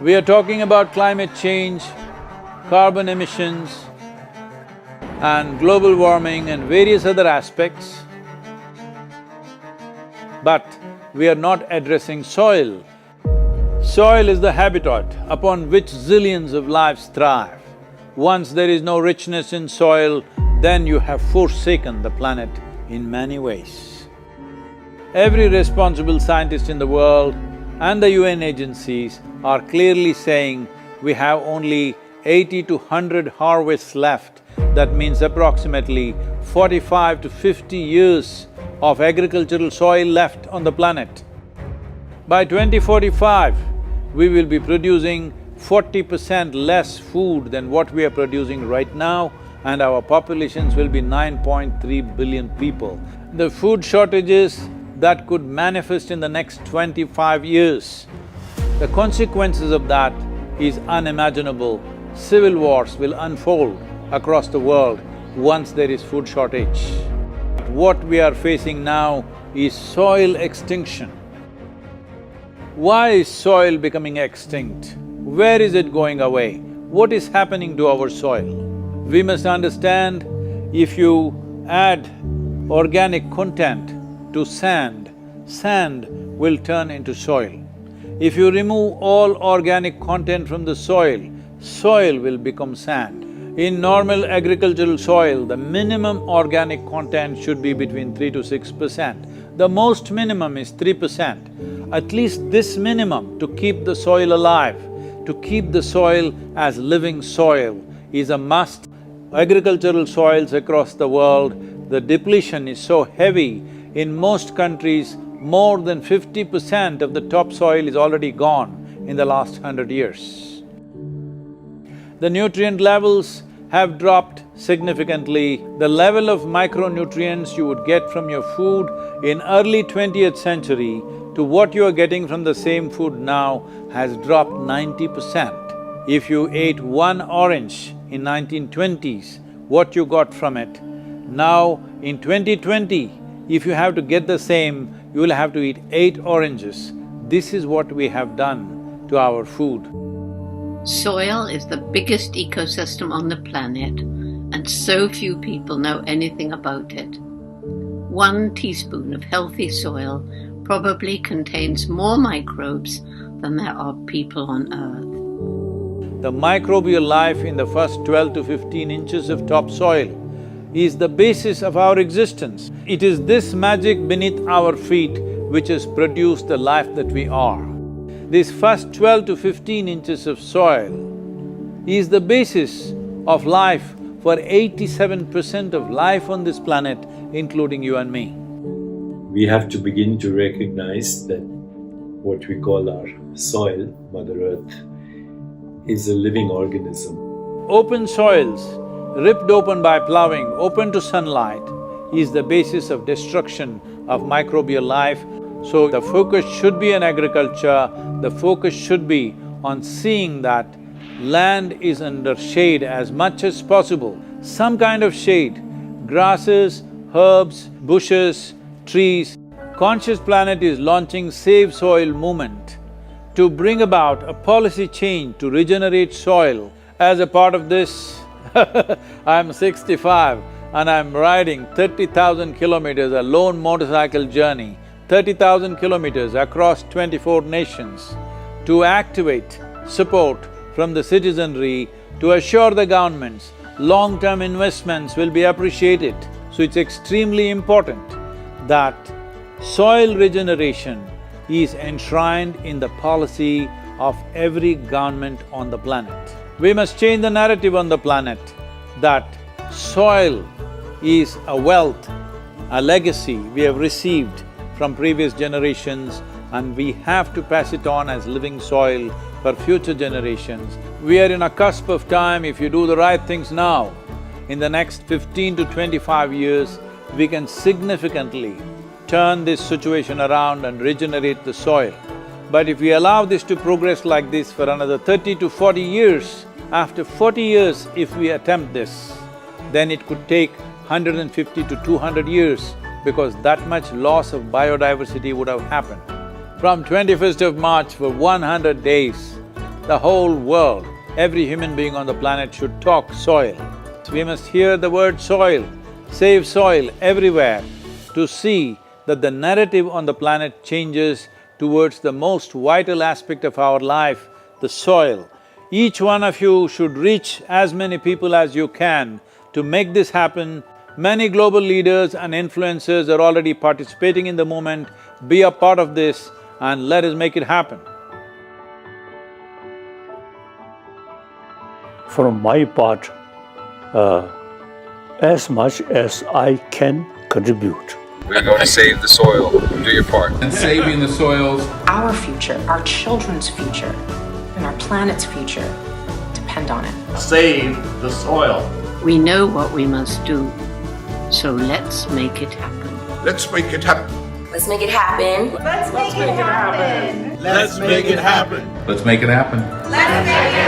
We are talking about climate change, carbon emissions, and global warming and various other aspects, but we are not addressing soil. Soil is the habitat upon which zillions of lives thrive. Once there is no richness in soil, then you have forsaken the planet in many ways. Every responsible scientist in the world and the UN agencies are clearly saying we have only 80 to 100 harvests left. That means approximately 45 to 50 years of agricultural soil left on the planet. By 2045, we will be producing 40% less food than what we are producing right now, and our populations will be 9.3 billion people. The food shortages that could manifest in the next 25 years, the consequences of that is unimaginable. Civil wars will unfold across the world once there is food shortage. What we are facing now is soil extinction. Why is soil becoming extinct? Where is it going away? What is happening to our soil? We must understand, if you add organic content to sand, sand will turn into soil. If you remove all organic content from the soil, soil will become sand. In normal agricultural soil, the minimum organic content should be between 3 to 6%. The most minimum is 3%. At least this minimum to keep the soil alive, to keep the soil as living soil is a must. Agricultural soils across the world, the depletion is so heavy, in most countries, more than 50% of the topsoil is already gone in the last 100 years. The nutrient levels have dropped significantly. The level of micronutrients you would get from your food in early 20th century to what you are getting from the same food now has dropped 90%. If you ate one orange in 1920s, what you got from it, now in 2020, if you have to get the same, you will have to eat 8 oranges. This is what we have done to our food. Soil is the biggest ecosystem on the planet, and so few people know anything about it. 1 teaspoon of healthy soil probably contains more microbes than there are people on Earth. The microbial life in the first 12 to 15 inches of topsoil is the basis of our existence. It is this magic beneath our feet which has produced the life that we are. This first 12 to 15 inches of soil is the basis of life for 87% of life on this planet, including you and me. We have to begin to recognize that what we call our soil, Mother Earth, is a living organism. Open soils, ripped open by plowing, open to sunlight, is the basis of destruction of microbial life. So the focus should be on agriculture, the focus should be on seeing that land is under shade as much as possible, some kind of shade, grasses, herbs, bushes, trees. Conscious Planet is launching Save Soil movement to bring about a policy change to regenerate soil. As a part of this, I'm 65 and I'm riding 30,000 kilometers, a lone motorcycle journey, 30,000 kilometers across 24 nations to activate support from the citizenry to assure the governments long-term investments will be appreciated. So it's extremely important that soil regeneration is enshrined in the policy of every government on the planet. We must change the narrative on the planet that soil is a wealth, a legacy we have received from previous generations, and we have to pass it on as living soil for future generations. We are in a cusp of time. If you do the right things now, in the next 15 to 25 years, we can significantly turn this situation around and regenerate the soil. But if we allow this to progress like this for another 30 to 40 years, after 40 years if we attempt this, then it could take 150 to 200 years because that much loss of biodiversity would have happened. From 21st of March for 100 days, the whole world, every human being on the planet should talk soil. We must hear the word soil, save soil everywhere to see that the narrative on the planet changes towards the most vital aspect of our life, the soil. Each one of you should reach as many people as you can to make this happen. Many global leaders and influencers are already participating in the movement. Be a part of this and let us make it happen. From my part, as much as I can contribute. We're going to save the soil. Do your part. And saving the soils. Our future, our children's future, and our planet's future depend on it. Save the soil. We know what we must do, so let's make it happen. Let's make it happen. Let's make it happen. Let's make it happen. Let's make it happen. Let's make it happen. Let's make it happen.